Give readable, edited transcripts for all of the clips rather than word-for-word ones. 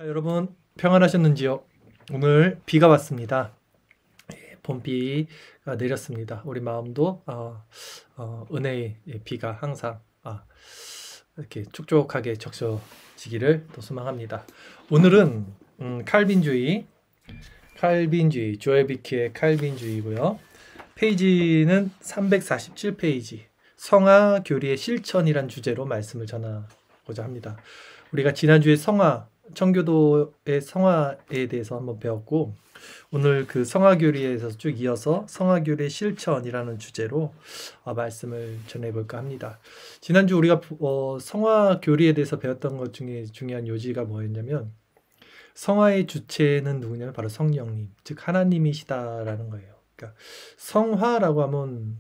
자, 여러분 평안하셨는지요? 오늘 비가 왔습니다. 봄비가 내렸습니다. 우리 마음도 은혜의 비가 항상 이렇게 촉촉하게 적셔지기를 또 소망합니다. 오늘은 칼빈주의 조엘 비키의 칼빈주의고요. 페이지는 347페이지 성화 교리의 실천이란 주제로 말씀을 전하고자 합니다. 우리가 지난주에 청교도의 성화에 대해서 한번 배웠고, 오늘 그 성화교리에서 쭉 이어서 성화교리의 실천이라는 주제로 말씀을 전해볼까 합니다. 지난주 우리가 성화교리에 대해서 배웠던 것 중에 중요한 요지가 뭐였냐면, 성화의 주체는 누구냐면 바로 성령님, 즉 하나님이시다라는 거예요. 그러니까 성화라고 하면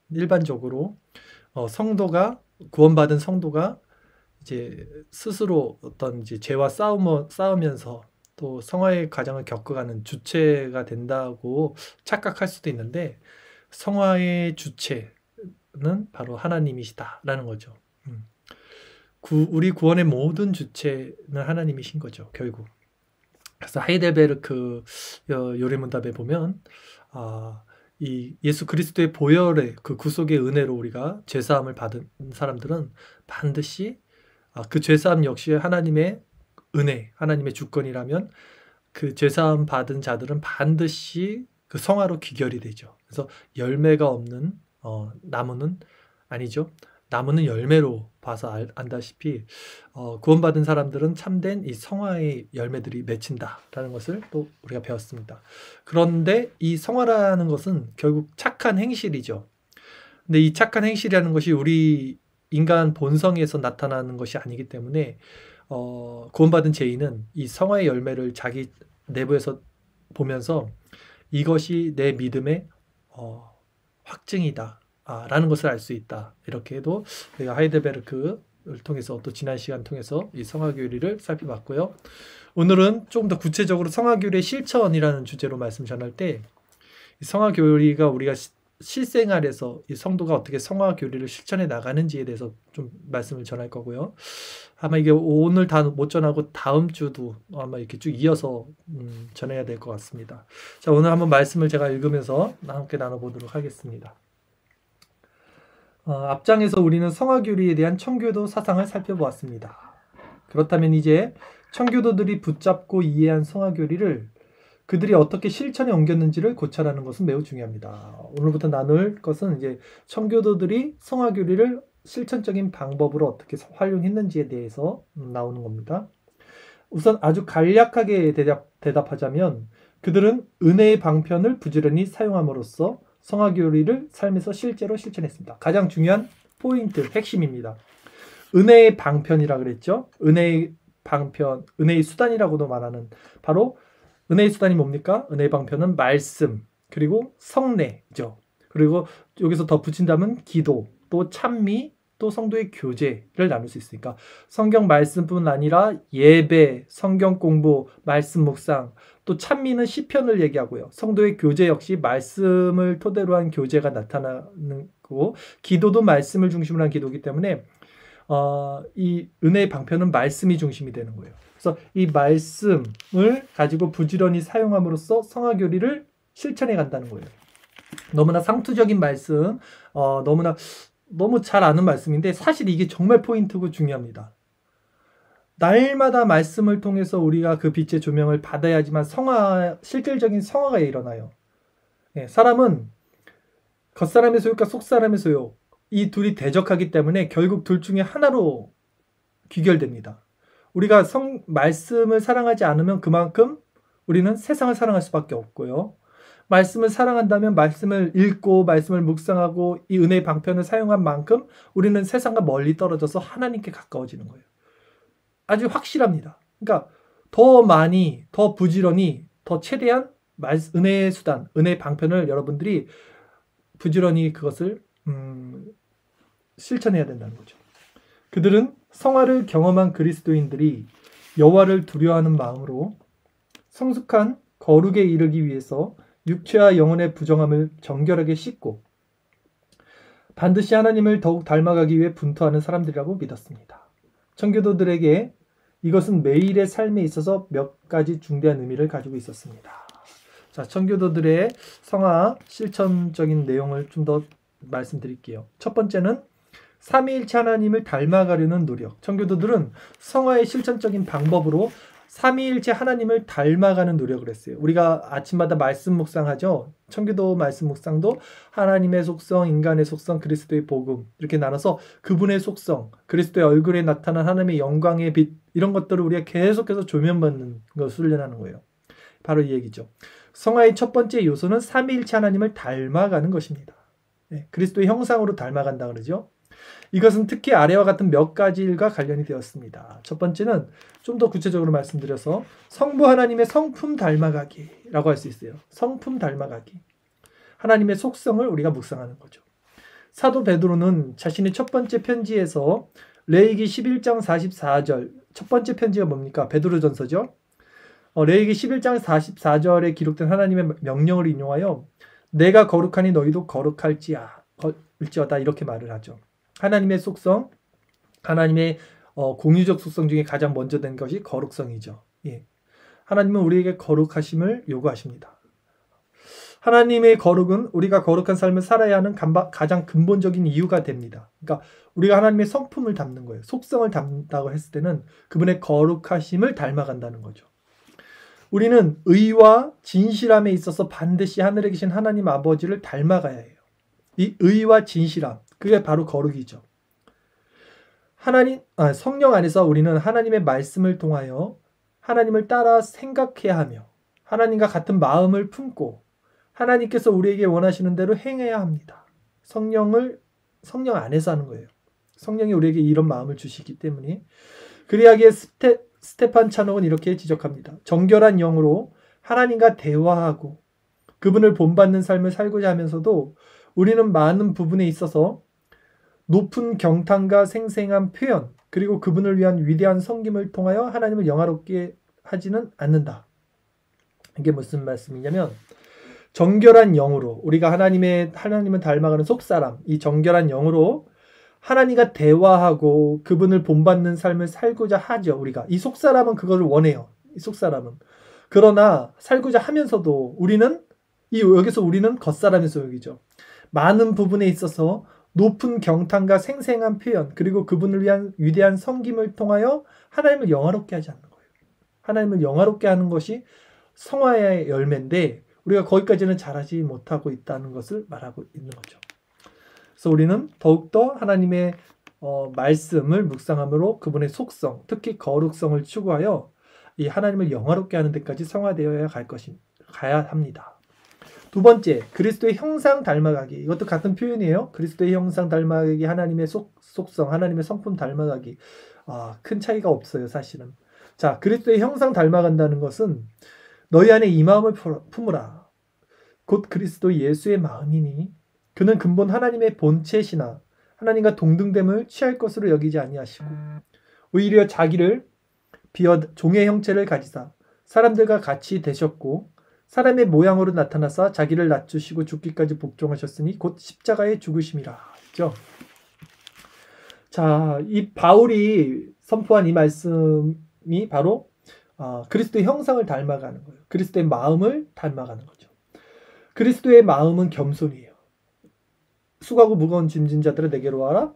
일반적으로 성도가, 구원받은 성도가 이제 스스로 어떤 이제 죄와 싸우면서 또 성화의 과정을 겪어가는 주체가 된다고 착각할 수도 있는데, 성화의 주체는 바로 하나님이시다라는 거죠. 우리 구원의 모든 주체는 하나님이신 거죠, 결국. 그래서 하이델베르크 요리문답에 보면 이 예수 그리스도의 보혈의 그 구속의 은혜로 우리가 죄사함을 받은 사람들은 반드시 그 죄사함 역시 하나님의 은혜, 하나님의 주권이라면 그 죄사함 받은 자들은 반드시 그 성화로 귀결이 되죠. 그래서 열매가 없는 나무는 아니죠. 나무는 열매로 봐서 안다시피 구원받은 사람들은 참된 이 성화의 열매들이 맺힌다라는 것을 또 우리가 배웠습니다. 그런데 이 성화라는 것은 결국 착한 행실이죠. 근데 이 착한 행실이라는 것이 우리 인간 본성에서 나타나는 것이 아니기 때문에 구원받은 죄인은 이 성화의 열매를 자기 내부에서 보면서 이것이 내 믿음의 확증이다 라는 것을 알 수 있다. 이렇게 해도 우리가 하이델베르크를 통해서 또 지난 시간 통해서 이 성화교리를 살펴봤고요. 오늘은 조금 더 구체적으로 성화교리의 실천이라는 주제로 말씀 전할 때, 이 성화교리가 우리가 실생활에서 이 성도가 어떻게 성화교리를 실천해 나가는지에 대해서 좀 말씀을 전할 거고요. 아마 이게 오늘 다 못 전하고 다음 주도 아마 이렇게 쭉 이어서 전해야 될 것 같습니다. 자, 오늘 한번 말씀을 제가 읽으면서 함께 나눠보도록 하겠습니다. 앞장에서 우리는 성화교리에 대한 청교도 사상을 살펴보았습니다. 그렇다면 이제 청교도들이 붙잡고 이해한 성화교리를 그들이 어떻게 실천에 옮겼는지를 고찰하는 것은 매우 중요합니다. 오늘부터 나눌 것은 이제 청교도들이 성화교리를 실천적인 방법으로 어떻게 활용했는지에 대해서 나오는 겁니다. 우선 아주 간략하게 대답하자면 그들은 은혜의 방편을 부지런히 사용함으로써 성화교리를 삶에서 실제로 실천했습니다. 가장 중요한 포인트, 핵심입니다. 은혜의 방편이라 그랬죠. 은혜의 방편, 은혜의 수단이라고도 말하는, 바로 은혜의 수단이 뭡니까? 은혜의 방편은 말씀, 그리고 성례죠. 그리고 여기서 더 붙인다면 기도, 또 찬미, 또 성도의 교제를 나눌 수 있으니까 성경 말씀뿐 아니라 예배, 성경 공부, 말씀 묵상, 또 찬미는 시편을 얘기하고요. 성도의 교제 역시 말씀을 토대로 한 교제가 나타나는 거고, 기도도 말씀을 중심으로 한 기도이기 때문에 이 은혜의 방편은 말씀이 중심이 되는 거예요. 그래서 이 말씀을 가지고 부지런히 사용함으로써 성화교리를 실천해 간다는 거예요. 너무나 상투적인 말씀, 너무 잘 아는 말씀인데 사실 이게 정말 포인트고 중요합니다. 날마다 말씀을 통해서 우리가 그 빛의 조명을 받아야지만 실질적인 성화가 일어나요. 사람은 겉사람의 소욕과 속사람의 소욕, 이 둘이 대적하기 때문에 결국 둘 중에 하나로 귀결됩니다. 우리가 말씀을 사랑하지 않으면 그만큼 우리는 세상을 사랑할 수밖에 없고요. 말씀을 사랑한다면 말씀을 읽고 말씀을 묵상하고 이 은혜의 방편을 사용한 만큼 우리는 세상과 멀리 떨어져서 하나님께 가까워지는 거예요. 아주 확실합니다. 그러니까 더 많이, 더 부지런히, 더 최대한 은혜의 수단, 은혜의 방편을 여러분들이 부지런히 그것을 실천해야 된다는 거죠. 그들은 성화를 경험한 그리스도인들이 여호와를 두려워하는 마음으로 성숙한 거룩에 이르기 위해서 육체와 영혼의 부정함을 정결하게 씻고 반드시 하나님을 더욱 닮아가기 위해 분투하는 사람들이라고 믿었습니다. 청교도들에게 이것은 매일의 삶에 있어서 몇 가지 중대한 의미를 가지고 있었습니다. 자, 청교도들의 성화 실천적인 내용을 좀 더 말씀드릴게요. 첫 번째는 삼위일체 하나님을 닮아가려는 노력. 청교도들은 성화의 실천적인 방법으로 삼위일체 하나님을 닮아가는 노력을 했어요. 우리가 아침마다 말씀 묵상하죠. 청교도 말씀 묵상도 하나님의 속성, 인간의 속성, 그리스도의 복음 이렇게 나눠서 그분의 속성, 그리스도의 얼굴에 나타난 하나님의 영광의 빛 이런 것들을 우리가 계속해서 조명받는 것을 훈련하는 거예요. 바로 이 얘기죠. 성화의 첫 번째 요소는 삼위일체 하나님을 닮아가는 것입니다. 그리스도의 형상으로 닮아간다 그러죠. 이것은 특히 아래와 같은 몇 가지 일과 관련이 되었습니다. 첫 번째는 좀 더 구체적으로 말씀드려서 성부 하나님의 성품 닮아가기라고 할 수 있어요. 성품 닮아가기. 하나님의 속성을 우리가 묵상하는 거죠. 사도 베드로는 자신의 첫 번째 편지에서 레위기 11장 44절 첫 번째 편지가 뭡니까? 베드로전서죠. 레위기 11장 44절에 기록된 하나님의 명령을 인용하여 내가 거룩하니 너희도 거룩할지어다 이렇게 말을 하죠. 하나님의 속성, 하나님의 공유적 속성 중에 가장 먼저 된 것이 거룩성이죠. 예. 하나님은 우리에게 거룩하심을 요구하십니다. 하나님의 거룩은 우리가 거룩한 삶을 살아야 하는 가장 근본적인 이유가 됩니다. 그러니까 우리가 하나님의 성품을 담는 거예요. 속성을 담는다고 했을 때는 그분의 거룩하심을 닮아간다는 거죠. 우리는 의와 진실함에 있어서 반드시 하늘에 계신 하나님 아버지를 닮아가야 해요. 이 의와 진실함, 그게 바로 거룩이죠. 성령 안에서 우리는 하나님의 말씀을 통하여 하나님을 따라 생각해야 하며 하나님과 같은 마음을 품고 하나님께서 우리에게 원하시는 대로 행해야 합니다. 성령 안에서 하는 거예요. 성령이 우리에게 이런 마음을 주시기 때문에 그리하기에 스테판 차녹은 이렇게 지적합니다. 정결한 영으로 하나님과 대화하고 그분을 본받는 삶을 살고자 하면서도 우리는 많은 부분에 있어서 높은 경탄과 생생한 표현 그리고 그분을 위한 위대한 섬김을 통하여 하나님을 영화롭게 하지는 않는다. 이게 무슨 말씀이냐면 정결한 영으로 우리가 하나님을 닮아가는 속사람 이 정결한 영으로 하나님과 대화하고 그분을 본받는 삶을 살고자 하죠. 우리가 이 속사람은 그것을 원해요. 이 속사람은 그러나 살고자 하면서도 여기서 우리는 겉사람의 소유이죠. 많은 부분에 있어서 높은 경탄과 생생한 표현 그리고 그분을 위한 위대한 섬김을 통하여 하나님을 영화롭게 하지 않는 거예요. 하나님을 영화롭게 하는 것이 성화의 열매인데 우리가 거기까지는 잘하지 못하고 있다는 것을 말하고 있는 거죠. 그래서 우리는 더욱더 하나님의 말씀을 묵상함으로 그분의 속성, 특히 거룩성을 추구하여 이 하나님을 영화롭게 하는 데까지 성화되어야 가야 합니다. 두 번째, 그리스도의 형상 닮아가기. 이것도 같은 표현이에요. 그리스도의 형상 닮아가기, 하나님의 속성, 하나님의 성품 닮아가기. 큰 차이가 없어요, 사실은. 자, 그리스도의 형상 닮아간다는 것은 너희 안에 이 마음을 품으라. 곧 그리스도 예수의 마음이니 그는 근본 하나님의 본체시나 하나님과 동등됨을 취할 것으로 여기지 아니하시고 오히려 자기를 비어 종의 형체를 가지사 사람들과 같이 되셨고 사람의 모양으로 나타나사 자기를 낮추시고 죽기까지 복종하셨으니 곧 십자가의 죽으심이라 했죠. 자, 이 바울이 선포한 이 말씀이 바로 그리스도의 형상을 닮아가는 거예요. 그리스도의 마음을 닮아가는 거죠. 그리스도의 마음은 겸손이에요. 수고하고 무거운 짐진 자들을 내게로 와라.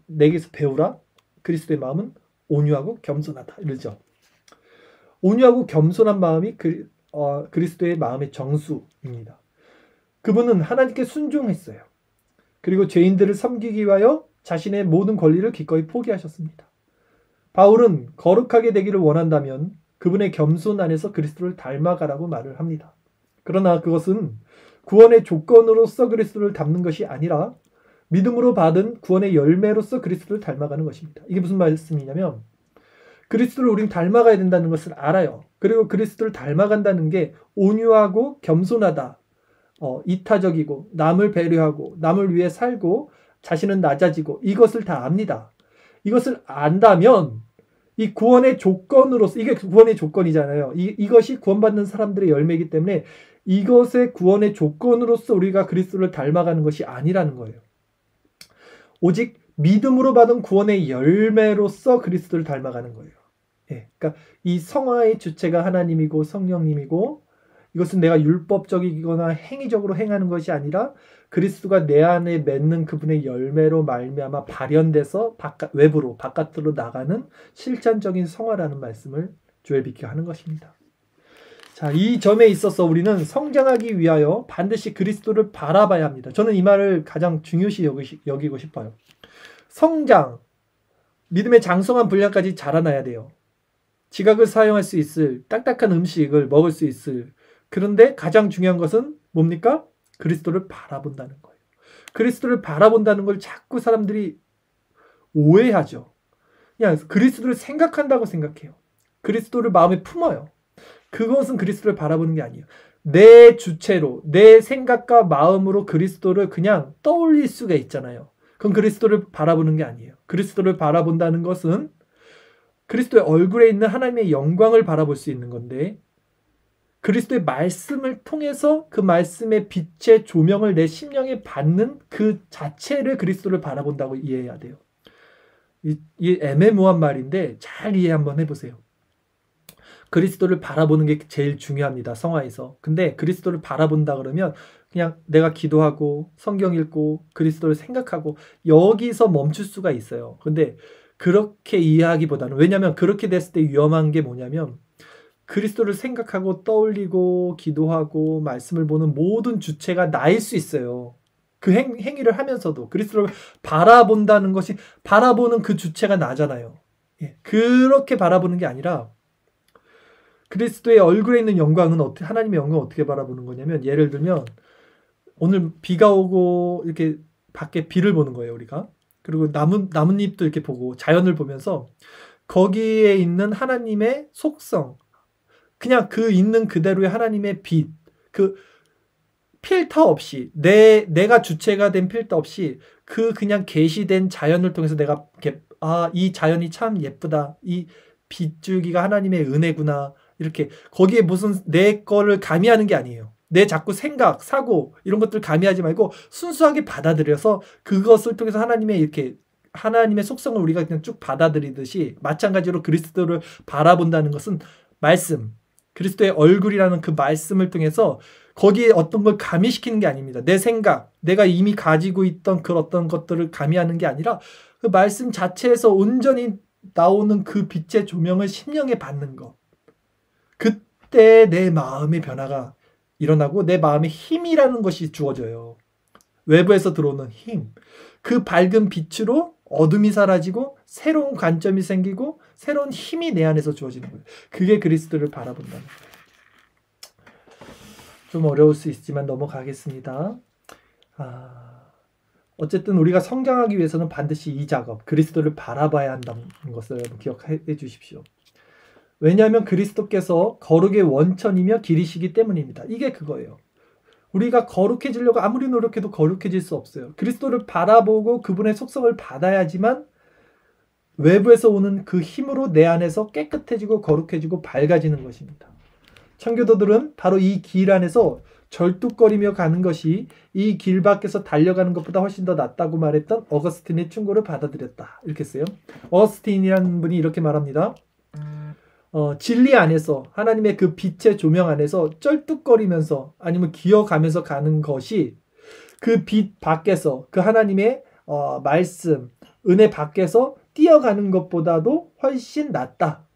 내게서 배우라. 그리스도의 마음은 온유하고 겸손하다. 이러죠. 온유하고 겸손한 마음이 그리스도의 마음의 정수입니다. 그분은 하나님께 순종했어요. 그리고 죄인들을 섬기기 위하여 자신의 모든 권리를 기꺼이 포기하셨습니다. 바울은 거룩하게 되기를 원한다면 그분의 겸손 안에서 그리스도를 닮아가라고 말을 합니다. 그러나 그것은 구원의 조건으로서 그리스도를 닮는 것이 아니라 믿음으로 받은 구원의 열매로서 그리스도를 닮아가는 것입니다. 이게 무슨 말씀이냐면 그리스도를 우린 닮아가야 된다는 것을 알아요. 그리고 그리스도를 닮아간다는 게 온유하고 겸손하다. 이타적이고 남을 배려하고 남을 위해 살고 자신은 낮아지고 이것을 다 압니다. 이것을 안다면 이 구원의 조건으로서 이게 구원의 조건이잖아요. 이것이 구원받는 사람들의 열매이기 때문에 이것의 구원의 조건으로서 우리가 그리스도를 닮아가는 것이 아니라는 거예요. 오직 믿음으로 받은 구원의 열매로서 그리스도를 닮아가는 거예요. 예, 그러니까 이 성화의 주체가 하나님이고 성령님이고 이것은 내가 율법적이거나 행위적으로 행하는 것이 아니라 그리스도가 내 안에 맺는 그분의 열매로 말미암아 발현돼서 외부로 바깥으로 나가는 실천적인 성화라는 말씀을 조엘 비키가 하는 것입니다. 자, 이 점에 있어서 우리는 성장하기 위하여 반드시 그리스도를 바라봐야 합니다. 저는 이 말을 가장 중요시 여기고 싶어요. 성장, 믿음의 장성한 분량까지 자라나야 돼요. 지각을 사용할 수 있을 딱딱한 음식을 먹을 수 있을. 그런데 가장 중요한 것은 뭡니까? 그리스도를 바라본다는 거예요. 그리스도를 바라본다는 걸 자꾸 사람들이 오해하죠. 그냥 그리스도를 생각한다고 생각해요. 그리스도를 마음에 품어요. 그것은 그리스도를 바라보는 게 아니에요. 내 주체로, 내 생각과 마음으로 그리스도를 그냥 떠올릴 수가 있잖아요. 그건 그리스도를 바라보는 게 아니에요. 그리스도를 바라본다는 것은 그리스도의 얼굴에 있는 하나님의 영광을 바라볼 수 있는 건데, 그리스도의 말씀을 통해서 그 말씀의 빛의 조명을 내 심령에 받는 그 자체를 그리스도를 바라본다고 이해해야 돼요. 이 애매모호한 말인데 잘 이해 한번 해보세요. 그리스도를 바라보는 게 제일 중요합니다. 성화에서. 근데 그리스도를 바라본다 그러면 그냥 내가 기도하고 성경 읽고 그리스도를 생각하고 여기서 멈출 수가 있어요. 근데 그렇게 이해하기보다는, 왜냐하면 그렇게 됐을 때 위험한 게 뭐냐면 그리스도를 생각하고 떠올리고 기도하고 말씀을 보는 모든 주체가 나일 수 있어요. 그 행위를 하면서도 그리스도를 바라본다는 것이, 바라보는 그 주체가 나잖아요. 예, 그렇게 바라보는 게 아니라 그리스도의 얼굴에 있는 영광은 하나님의 영광을 어떻게 바라보는 거냐면, 예를 들면 오늘 비가 오고 이렇게 밖에 비를 보는 거예요, 우리가. 그리고 나뭇잎도 이렇게 보고 자연을 보면서 거기에 있는 하나님의 속성, 그냥 그 있는 그대로의 하나님의 빛, 그 필터 없이, 내가 주체가 된 필터 없이 그 그냥 계시된 자연을 통해서 내가 이 자연이 참 예쁘다, 이 빗줄기가 하나님의 은혜구나, 이렇게 거기에 무슨 내 거를 가미하는 게 아니에요. 내 자꾸 생각, 사고 이런 것들 가미하지 말고 순수하게 받아들여서 그것을 통해서 하나님의 속성을 우리가 그냥 쭉 받아들이듯이, 마찬가지로 그리스도를 바라본다는 것은 말씀, 그리스도의 얼굴이라는 그 말씀을 통해서 거기에 어떤 걸 가미시키는 게 아닙니다. 내 생각, 내가 이미 가지고 있던 그 어떤 것들을 가미하는 게 아니라 그 말씀 자체에서 온전히 나오는 그 빛의 조명을 심령에 받는 것. 그때 내 마음의 변화가 일어나고 내 마음에 힘이라는 것이 주어져요. 외부에서 들어오는 힘. 그 밝은 빛으로 어둠이 사라지고 새로운 관점이 생기고 새로운 힘이 내 안에서 주어지는 거예요. 그게 그리스도를 바라본다는 거예요. 좀 어려울 수 있지만 넘어가겠습니다. 어쨌든 우리가 성장하기 위해서는 반드시 이 작업, 그리스도를 바라봐야 한다는 것을 여러분 기억해 주십시오. 왜냐하면 그리스도께서 거룩의 원천이며 길이시기 때문입니다. 이게 그거예요. 우리가 거룩해지려고 아무리 노력해도 거룩해질 수 없어요. 그리스도를 바라보고 그분의 속성을 받아야지만 외부에서 오는 그 힘으로 내 안에서 깨끗해지고 거룩해지고 밝아지는 것입니다. 청교도들은 바로 이 길 안에서 절뚝거리며 가는 것이 이 길 밖에서 달려가는 것보다 훨씬 더 낫다고 말했던 어거스틴의 충고를 받아들였다. 이렇게 써요. 어거스틴이라는 분이 이렇게 말합니다. 진리 안에서, 하나님의 그 빛의 조명 안에서 쩔뚝거리면서 아니면 기어가면서 가는 것이 그 빛 밖에서, 그 하나님의 말씀, 은혜 밖에서 뛰어가는 것보다도 훨씬 낫다.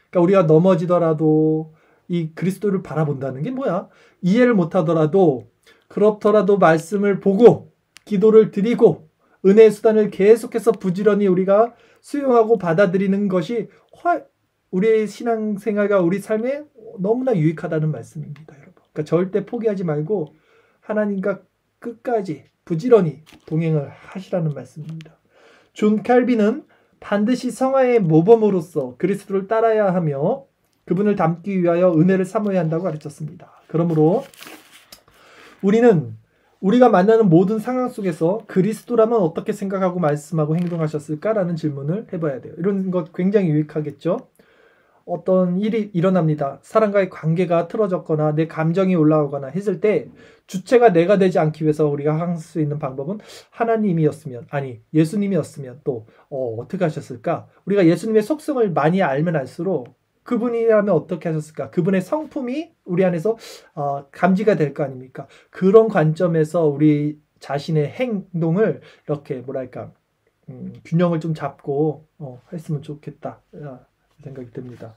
그러니까 우리가 넘어지더라도 이 그리스도를 바라본다는 게 뭐야? 이해를 못하더라도, 그렇더라도 말씀을 보고 기도를 드리고 은혜의 수단을 계속해서 부지런히 우리가 수용하고 받아들이는 것이 우리의 신앙생활과 우리 삶에 너무나 유익하다는 말씀입니다, 여러분. 그러니까 절대 포기하지 말고 하나님과 끝까지 부지런히 동행을 하시라는 말씀입니다. 존 칼빈은 반드시 성화의 모범으로서 그리스도를 따라야 하며 그분을 닮기 위하여 은혜를 삼아야 한다고 가르쳤습니다. 그러므로 우리는 우리가 만나는 모든 상황 속에서 그리스도라면 어떻게 생각하고 말씀하고 행동하셨을까라는 질문을 해봐야 돼요. 이런 것 굉장히 유익하겠죠? 어떤 일이 일어납니다. 사람과의 관계가 틀어졌거나 내 감정이 올라오거나 했을 때 주체가 내가 되지 않기 위해서 우리가 할 수 있는 방법은 하나님이었으면, 아니 예수님이었으면 또 어떻게 하셨을까? 우리가 예수님의 속성을 많이 알면 알수록 그분이라면 어떻게 하셨을까? 그분의 성품이 우리 안에서 감지가 될 거 아닙니까? 그런 관점에서 우리 자신의 행동을 이렇게 뭐랄까 균형을 좀 잡고 했으면 좋겠다 생각이 듭니다.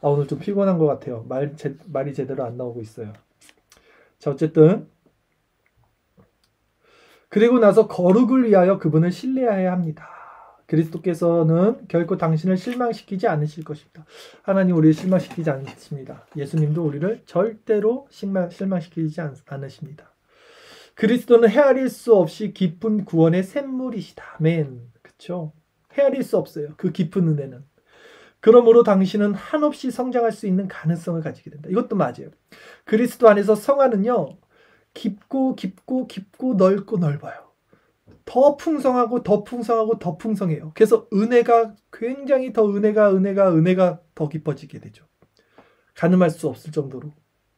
오늘 좀 피곤한 것 같아요. 말이 제대로 안 나오고 있어요. 자, 어쨌든 그리고 나서 거룩을 위하여 그분을 신뢰해야 합니다. 그리스도께서는 결코 당신을 실망시키지 않으실 것입니다. 하나님 우리를 실망시키지 않으십니다. 예수님도 우리를 절대로 실망시키지 않으십니다. 그리스도는 헤아릴 수 없이 깊은 구원의 샘물이시다. 아멘. 그렇죠? 헤아릴 수 없어요. 그 깊은 은혜는. 그러므로 당신은 한없이 성장할 수 있는 가능성을 가지게 된다. 이것도 맞아요. 그리스도 안에서 성화는요. 깊고 넓고 넓어요. 더 풍성하고 더 풍성하고 더 풍성해요. 그래서 은혜가 굉장히 더 은혜가 더 깊어지게 되죠. 가늠할 수 없을 정도로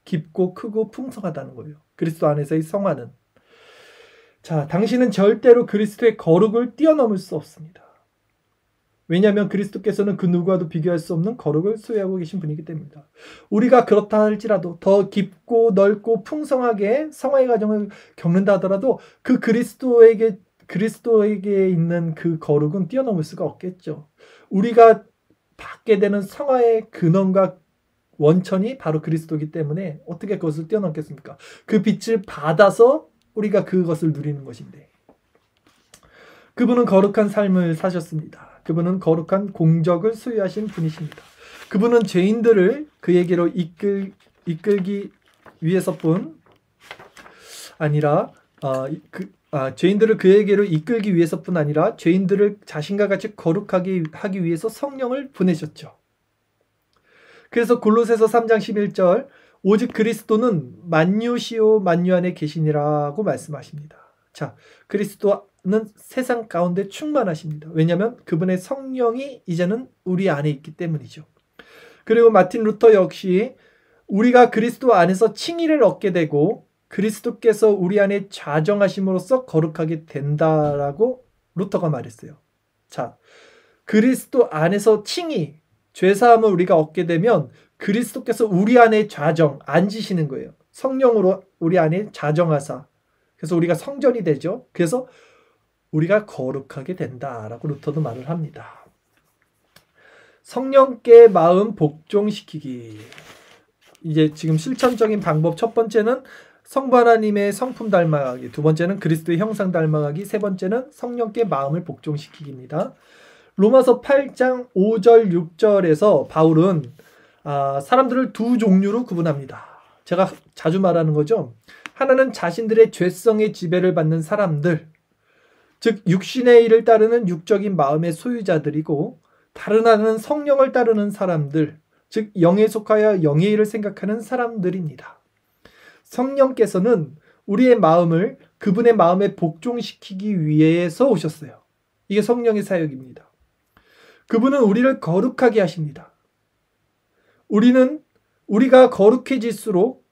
깊고 크고 풍성하다는 거예요. 그리스도 안에서의 성화는. 자, 당신은 절대로 그리스도의 거룩을 뛰어넘을 수 없습니다. 왜냐하면 그리스도께서는 그 누구와도 비교할 수 없는 거룩을 소유하고 계신 분이기 때문입니다. 우리가 그렇다 할지라도 더 깊고 넓고 풍성하게 성화의 과정을 겪는다 하더라도 그 그리스도에게 있는 그 거룩은 뛰어넘을 수가 없겠죠. 우리가 받게 되는 성화의 근원과 원천이 바로 그리스도이기 때문에 어떻게 그것을 뛰어넘겠습니까? 그 빛을 받아서 우리가 그것을 누리는 것인데, 그분은 거룩한 삶을 사셨습니다. 그분은 거룩한 공적을 소유하신 분이십니다. 그분은 죄인들을 그에게로 이끌기 위해서뿐 아니라 죄인들을 그에게로 이끌기 위해서뿐 아니라 죄인들을 자신과 같이 거룩하게 하기 위해서 성령을 보내셨죠. 그래서 골로새서 3장 11절 오직 그리스도는 만유시오 만유 안에 계시니라고 말씀하십니다. 자, 그리스도는 세상 가운데 충만하십니다. 왜냐하면 그분의 성령이 이제는 우리 안에 있기 때문이죠. 그리고 마틴 루터 역시 우리가 그리스도 안에서 칭의를 얻게 되고 그리스도께서 우리 안에 좌정하심으로써 거룩하게 된다라고 루터가 말했어요. 자, 그리스도 안에서 칭의, 죄사함을 우리가 얻게 되면 그리스도께서 우리 안에 앉으시는 거예요. 성령으로 우리 안에 좌정하사. 그래서 우리가 성전이 되죠. 그래서 우리가 거룩하게 된다라고 루터도 말을 합니다. 성령께 마음 복종시키기. 이제 지금 실천적인 방법 첫 번째는 성부 하나님의 성품 닮아가기, 두 번째는 그리스도의 형상 닮아가기, 세 번째는 성령께 마음을 복종시키기입니다. 로마서 8장 5절 6절에서 바울은 사람들을 두 종류로 구분합니다. 제가 자주 말하는 거죠. 하나는 자신들의 죄성의 지배를 받는 사람들, 즉 육신의 일을 따르는 육적인 마음의 소유자들이고, 다른 하나는 성령을 따르는 사람들, 즉 영에 속하여 영의 일을 생각하는 사람들입니다. 성령께서는 우리의 마음을 그분의 마음에 복종시키기 위해서 오셨어요. 이게 성령의 사역입니다. 그분은 우리를 거룩하게 하십니다. 우리가 거룩해질수록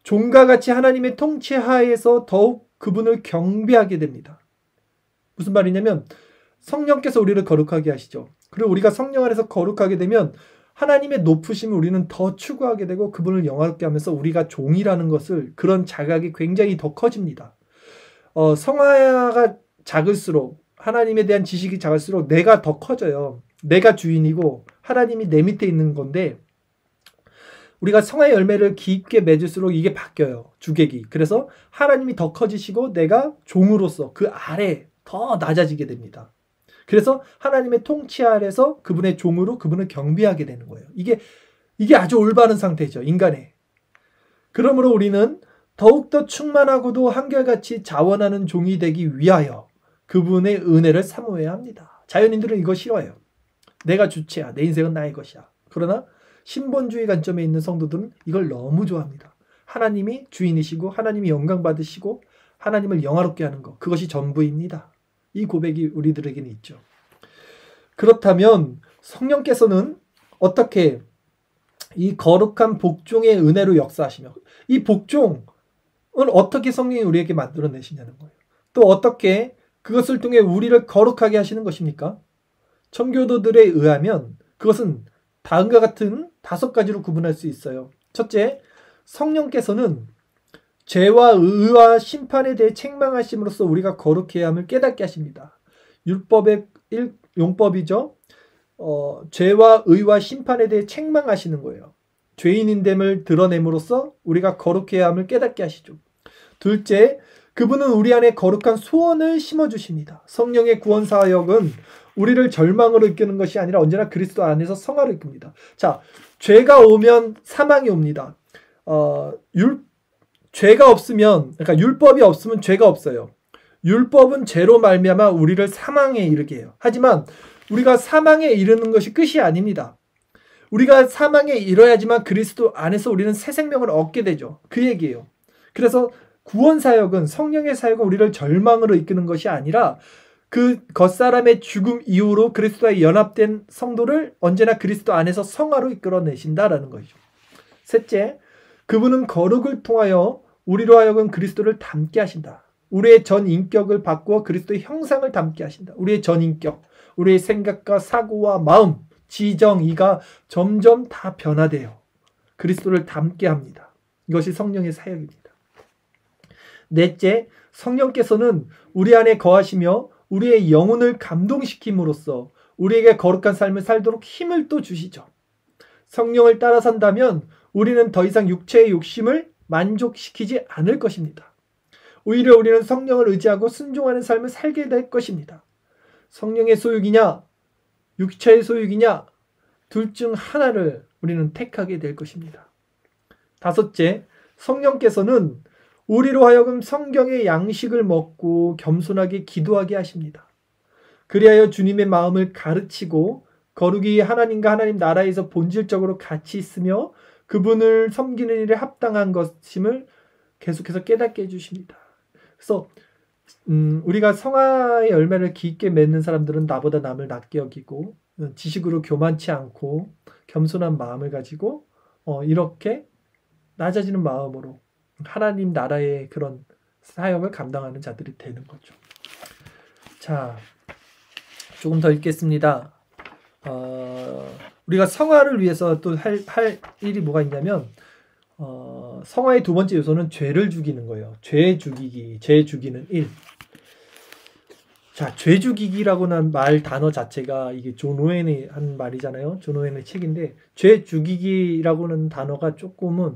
종과 같이 하나님의 통치 하에서 더욱 그분을 경배하게 됩니다. 무슨 말이냐면 성령께서 우리를 거룩하게 하시죠. 그리고 우리가 성령 안에서 거룩하게 되면 하나님의 높으심을 우리는 더 추구하게 되고 그분을 영화롭게 하면서 우리가 종이라는 것을, 그런 자각이 굉장히 더 커집니다. 성화가 작을수록, 하나님에 대한 지식이 작을수록 내가 더 커져요. 내가 주인이고 하나님이 내 밑에 있는 건데, 우리가 성화의 열매를 깊게 맺을수록 이게 바뀌어요. 주객이. 그래서 하나님이 더 커지시고 내가 종으로서 그 아래 더 낮아지게 됩니다. 그래서 하나님의 통치 아래서 그분의 종으로 그분을 경배하게 되는 거예요. 이게 아주 올바른 상태죠. 인간의. 그러므로 우리는 더욱더 충만하고도 한결같이 자원하는 종이 되기 위하여 그분의 은혜를 사모해야 합니다. 자연인들은 이거 싫어해요. 내가 주체야. 내 인생은 나의 것이야. 그러나 신본주의 관점에 있는 성도들은 이걸 너무 좋아합니다. 하나님이 주인이시고 하나님이 영광 받으시고 하나님을 영화롭게 하는 것, 그것이 전부입니다. 이 고백이 우리들에게는 있죠. 그렇다면 성령께서는 어떻게 이 거룩한 복종의 은혜로 역사하시며 이 복종을 어떻게 성령이 우리에게 만들어내시냐는 거예요. 또 어떻게 그것을 통해 우리를 거룩하게 하시는 것입니까? 청교도들에 의하면 그것은 다음과 같은 5가지로 구분할 수 있어요. 첫째, 성령께서는 죄와 의와 심판에 대해 책망하심으로써 우리가 거룩해야 함을 깨닫게 하십니다. 율법의 용법이죠. 죄와 의와 심판에 대해 책망하시는 거예요. 죄인인됨을 드러냄으로써 우리가 거룩해야 함을 깨닫게 하시죠. 둘째, 그분은 우리 안에 거룩한 소원을 심어주십니다. 성령의 구원 사역은 우리를 절망으로 이끄는 것이 아니라 언제나 그리스도 안에서 성화로 이끕니다. 자, 죄가 오면 사망이 옵니다. 죄가 없으면, 그러니까 율법이 없으면 죄가 없어요. 율법은 죄로 말미암아 우리를 사망에 이르게 해요. 하지만 우리가 사망에 이르는 것이 끝이 아닙니다. 우리가 사망에 이뤄야지만 그리스도 안에서 우리는 새 생명을 얻게 되죠. 그 얘기예요. 그래서 구원 사역은, 성령의 사역은 우리를 절망으로 이끄는 것이 아니라 그 겉사람의 죽음 이후로 그리스도와 연합된 성도를 언제나 그리스도 안에서 성화로 이끌어내신다라는 것이죠. 셋째, 그분은 거룩을 통하여 우리로 하여금 그리스도를 닮게 하신다. 우리의 전 인격을 바꾸어 그리스도의 형상을 닮게 하신다. 우리의 전 인격, 우리의 생각과 사고와 마음, 지정, 이가 점점 다 변화돼요. 그리스도를 닮게 합니다. 이것이 성령의 사역입니다. 넷째, 성령께서는 우리 안에 거하시며 우리의 영혼을 감동시킴으로써 우리에게 거룩한 삶을 살도록 힘을 또 주시죠. 성령을 따라 산다면 우리는 더 이상 육체의 욕심을 만족시키지 않을 것입니다. 오히려 우리는 성령을 의지하고 순종하는 삶을 살게 될 것입니다. 성령의 소유이냐 육체의 소유이냐 둘 중 하나를 우리는 택하게 될 것입니다. 다섯째, 성령께서는 우리로 하여금 성경의 양식을 먹고 겸손하게 기도하게 하십니다. 그리하여 주님의 마음을 가르치고 거룩이 하나님과 하나님 나라에서 본질적으로 같이 있으며 그분을 섬기는 일에 합당한 것임을 계속해서 깨닫게 해주십니다. 그래서 우리가 성화의 열매를 깊게 맺는 사람들은 나보다 남을 낮게 여기고 지식으로 교만치 않고 겸손한 마음을 가지고 이렇게 낮아지는 마음으로 하나님 나라의 그런 사역을 감당하는 자들이 되는 거죠. 자, 조금 더 읽겠습니다. 우리가 성화를 위해서 또 할 일이 뭐가 있냐면 성화의 두 번째 요소는 죄를 죽이는 거예요. 죄 죽이기, 죄 죽이는 일. 자, 죄 죽이기라고는 단어 자체가 이게 존 오웬이 한 말이잖아요. 존 오웬의 책인데 죄 죽이기라고는 단어가 조금은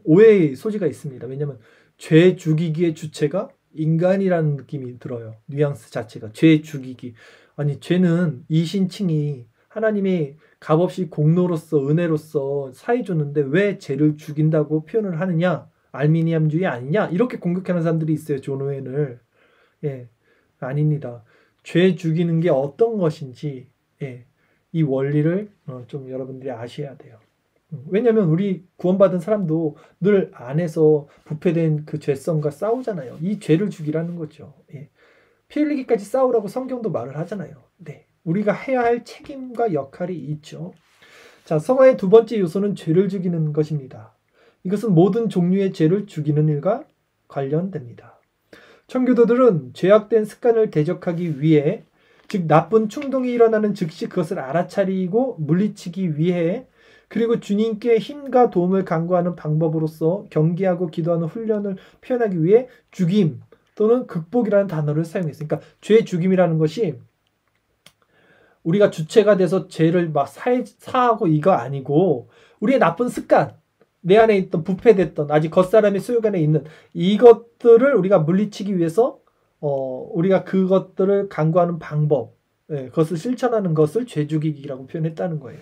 오해의 소지가 있습니다. 왜냐하면 죄 죽이기의 주체가 인간이라는 느낌이 들어요. 뉘앙스 자체가 죄 죽이기. 아니, 죄는 이신칭이 하나님의 값없이 공로로서 은혜로서 사해줬는데 왜 죄를 죽인다고 표현을 하느냐? 알미니암주의 아니냐? 이렇게 공격하는 사람들이 있어요. 존 오웬을. 예, 아닙니다. 죄 죽이는 게 어떤 것인지 이 원리를 좀 여러분들이 아셔야 돼요. 왜냐하면 우리 구원받은 사람도 늘 안에서 부패된 그 죄성과 싸우잖아요. 이 죄를 죽이라는 거죠. 피 흘리기까지 싸우라고 성경도 말을 하잖아요. 네, 우리가 해야 할 책임과 역할이 있죠. 자, 성화의 두 번째 요소는 죄를 죽이는 것입니다. 이것은 모든 종류의 죄를 죽이는 일과 관련됩니다. 청교도들은 죄악된 습관을 대적하기 위해, 즉 나쁜 충동이 일어나는 즉시 그것을 알아차리고 물리치기 위해, 그리고 주님께 힘과 도움을 간구하는 방법으로서 경계하고 기도하는 훈련을 표현하기 위해 죽임 또는 극복이라는 단어를 사용했어요. 그러니까 죄 죽임이라는 것이 우리가 주체가 돼서 죄를 막 사하고 이거 아니고 우리의 나쁜 습관, 내 안에 있던 부패됐던 아직 겉사람의 소욕 안에 있는 이것들을 우리가 물리치기 위해서 우리가 그것들을 간구하는 방법, 그것을 실천하는 것을 죄 죽이기라고 표현했다는 거예요.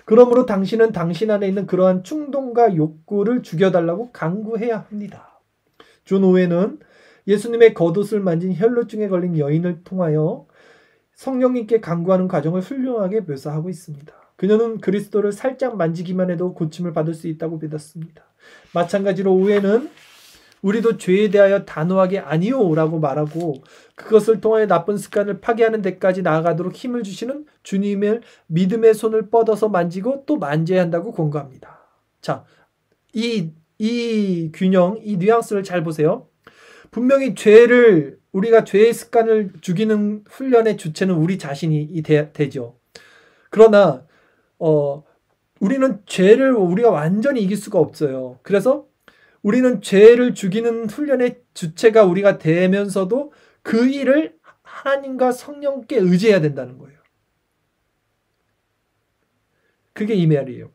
그러므로 당신은 당신 안에 있는 그러한 충동과 욕구를 죽여달라고 간구해야 합니다. 존 오웬은 예수님의 겉옷을 만진 혈루증에 걸린 여인을 통하여 성령님께 간구하는 과정을 훌륭하게 묘사하고 있습니다. 그녀는 그리스도를 살짝 만지기만 해도 고침을 받을 수 있다고 믿었습니다. 마찬가지로 오웬은 우리도 죄에 대하여 단호하게 아니요 라고 말하고 그것을 통하여 나쁜 습관을 파괴하는 데까지 나아가도록 힘을 주시는 주님을 믿음의 손을 뻗어서 만지고 또 만져야 한다고 권고합니다. 자, 이 균형, 이 뉘앙스를 잘 보세요. 분명히 우리가 죄의 습관을 죽이는 훈련의 주체는 우리 자신이 되죠. 그러나 우리는 죄를 우리가 완전히 이길 수가 없어요. 그래서 우리는 죄를 죽이는 훈련의 주체가 우리가 되면서도 그 일을 하나님과 성령께 의지해야 된다는 거예요. 그게 이 말이에요.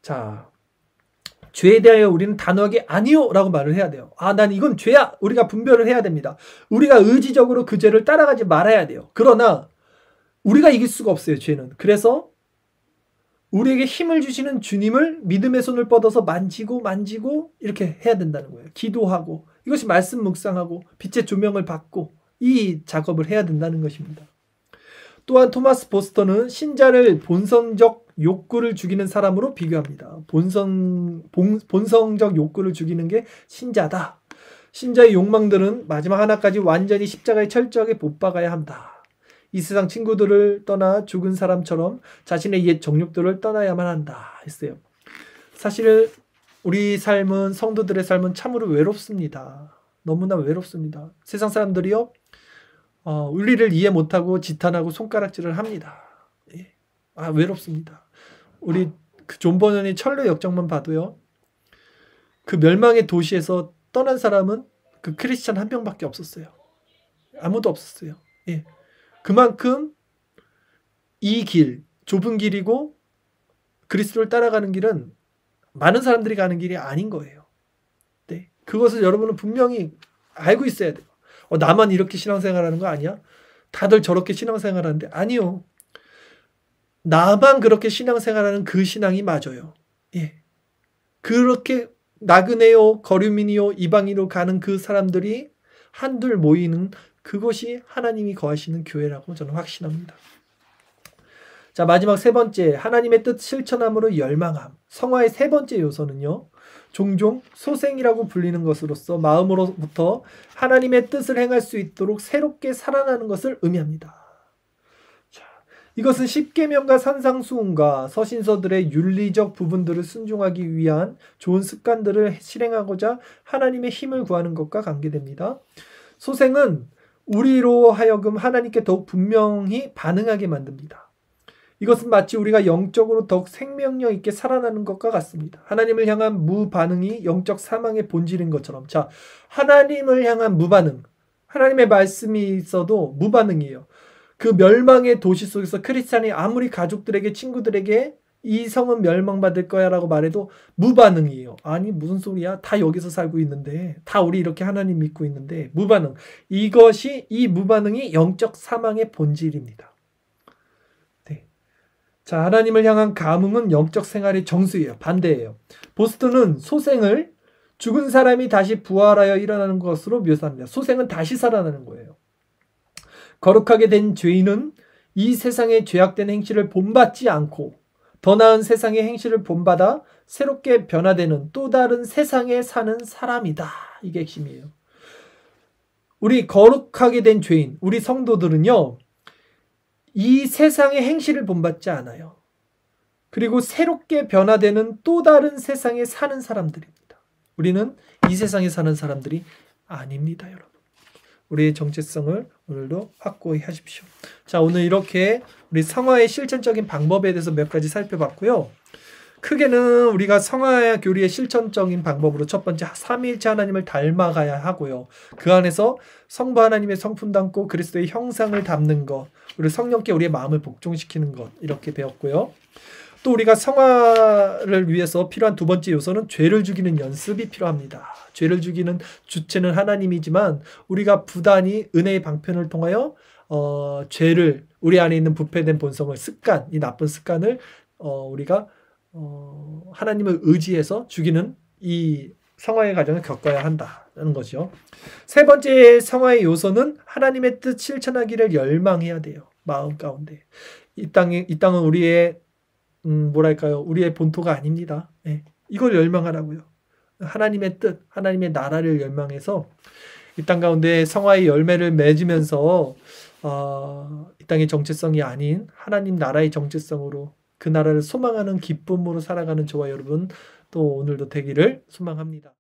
자, 죄에 대하여 우리는 단호하게 아니요 라고 말을 해야 돼요. 난 이건 죄야. 우리가 분별을 해야 됩니다. 우리가 의지적으로 그 죄를 따라가지 말아야 돼요. 그러나 우리가 이길 수가 없어요, 죄는. 그래서 우리에게 힘을 주시는 주님을 믿음의 손을 뻗어서 만지고 이렇게 해야 된다는 거예요. 기도하고 이것이 말씀 묵상하고 빛의 조명을 받고 이 작업을 해야 된다는 것입니다. 또한 토마스 보스터는 신자를 본성적 욕구를 죽이는 사람으로 비교합니다. 본성적 욕구를 죽이는 게 신자다. 신자의 욕망들은 마지막 하나까지 완전히 십자가에 철저하게 못 박아야 한다. 이 세상 친구들을 떠나 죽은 사람처럼 자신의 옛 정욕들을 떠나야만 한다 했어요. 사실 우리 삶은, 성도들의 삶은 참으로 외롭습니다. 너무나 외롭습니다. 세상 사람들이요, 우리를 이해 못하고 지탄하고 손가락질을 합니다. 예. 외롭습니다. 우리 그 존 버년의 철로 역정만 봐도요, 그 멸망의 도시에서 떠난 사람은 그 크리스찬 한 명밖에 없었어요. 아무도 없었어요. 예. 그만큼 이 길, 좁은 길이고 그리스도를 따라가는 길은 많은 사람들이 가는 길이 아닌 거예요. 네. 그것을 여러분은 분명히 알고 있어야 돼요. 나만 이렇게 신앙생활하는 거 아니야? 다들 저렇게 신앙생활하는데 아니요. 나만 그렇게 신앙생활하는 그 신앙이 맞아요. 예. 그렇게 나그네요, 거류민이요, 이방인으로 가는 그 사람들이 한둘 모이는 그것이 하나님이 거하시는 교회라고 저는 확신합니다. 자, 마지막 세 번째, 하나님의 뜻 실천함으로 열망함. 성화의 세 번째 요소는요, 종종 소생이라고 불리는 것으로서 마음으로부터 하나님의 뜻을 행할 수 있도록 새롭게 살아나는 것을 의미합니다. 자, 이것은 십계명과 산상수훈과 서신서들의 윤리적 부분들을 순종하기 위한 좋은 습관들을 실행하고자 하나님의 힘을 구하는 것과 관계됩니다. 소생은 우리로 하여금 하나님께 더욱 분명히 반응하게 만듭니다. 이것은 마치 우리가 영적으로 더욱 생명력 있게 살아나는 것과 같습니다. 하나님을 향한 무반응이 영적 사망의 본질인 것처럼. 자, 하나님을 향한 무반응. 하나님의 말씀이 있어도 무반응이에요. 그 멸망의 도시 속에서 크리스찬이 아무리 가족들에게, 친구들에게 이 성은 멸망받을 거야 라고 말해도 무반응이에요. 아니 무슨 소리야, 다 여기서 살고 있는데, 다 우리 이렇게 하나님 믿고 있는데. 무반응. 이 무반응이 영적 사망의 본질입니다. 네. 자, 하나님을 향한 감흥은 영적 생활의 정수예요. 반대예요. 보스턴은 소생을 죽은 사람이 다시 부활하여 일어나는 것으로 묘사합니다. 소생은 다시 살아나는 거예요. 거룩하게 된 죄인은 이 세상의 죄악된 행실을 본받지 않고 더 나은 세상의 행실을 본받아 새롭게 변화되는 또 다른 세상에 사는 사람이다. 이게 핵심이에요. 우리 거룩하게 된 죄인, 우리 성도들은요, 이 세상의 행실을 본받지 않아요. 그리고 새롭게 변화되는 또 다른 세상에 사는 사람들입니다. 우리는 이 세상에 사는 사람들이 아닙니다, 여러분. 우리의 정체성을 오늘도 확고히 하십시오. 자, 오늘 이렇게 우리 성화의 실천적인 방법에 대해서 몇 가지 살펴봤고요. 크게는 우리가 성화 교리의 실천적인 방법으로 첫 번째, 삼위일체 하나님을 닮아가야 하고요. 그 안에서 성부 하나님의 성품 담고 그리스도의 형상을 담는 것, 그리고 성령께 우리의 마음을 복종시키는 것, 이렇게 배웠고요. 또 우리가 성화를 위해서 필요한 두 번째 요소는 죄를 죽이는 연습이 필요합니다. 죄를 죽이는 주체는 하나님이지만 우리가 부단히 은혜의 방편을 통하여 죄를, 우리 안에 있는 부패된 본성을, 습관, 이 나쁜 습관을 우리가 하나님을 의지해서 죽이는 이 성화의 과정을 겪어야 한다는 거죠. 세 번째 성화의 요소는 하나님의 뜻 실천하기를 열망해야 돼요. 마음 가운데. 이 땅은 우리의 우리의 본토가 아닙니다. 네. 이걸 열망하라고요. 하나님의 뜻, 하나님의 나라를 열망해서 이 땅 가운데 성화의 열매를 맺으면서 이 땅의 정체성이 아닌 하나님 나라의 정체성으로 그 나라를 소망하는 기쁨으로 살아가는 저와 여러분 또 오늘도 되기를 소망합니다.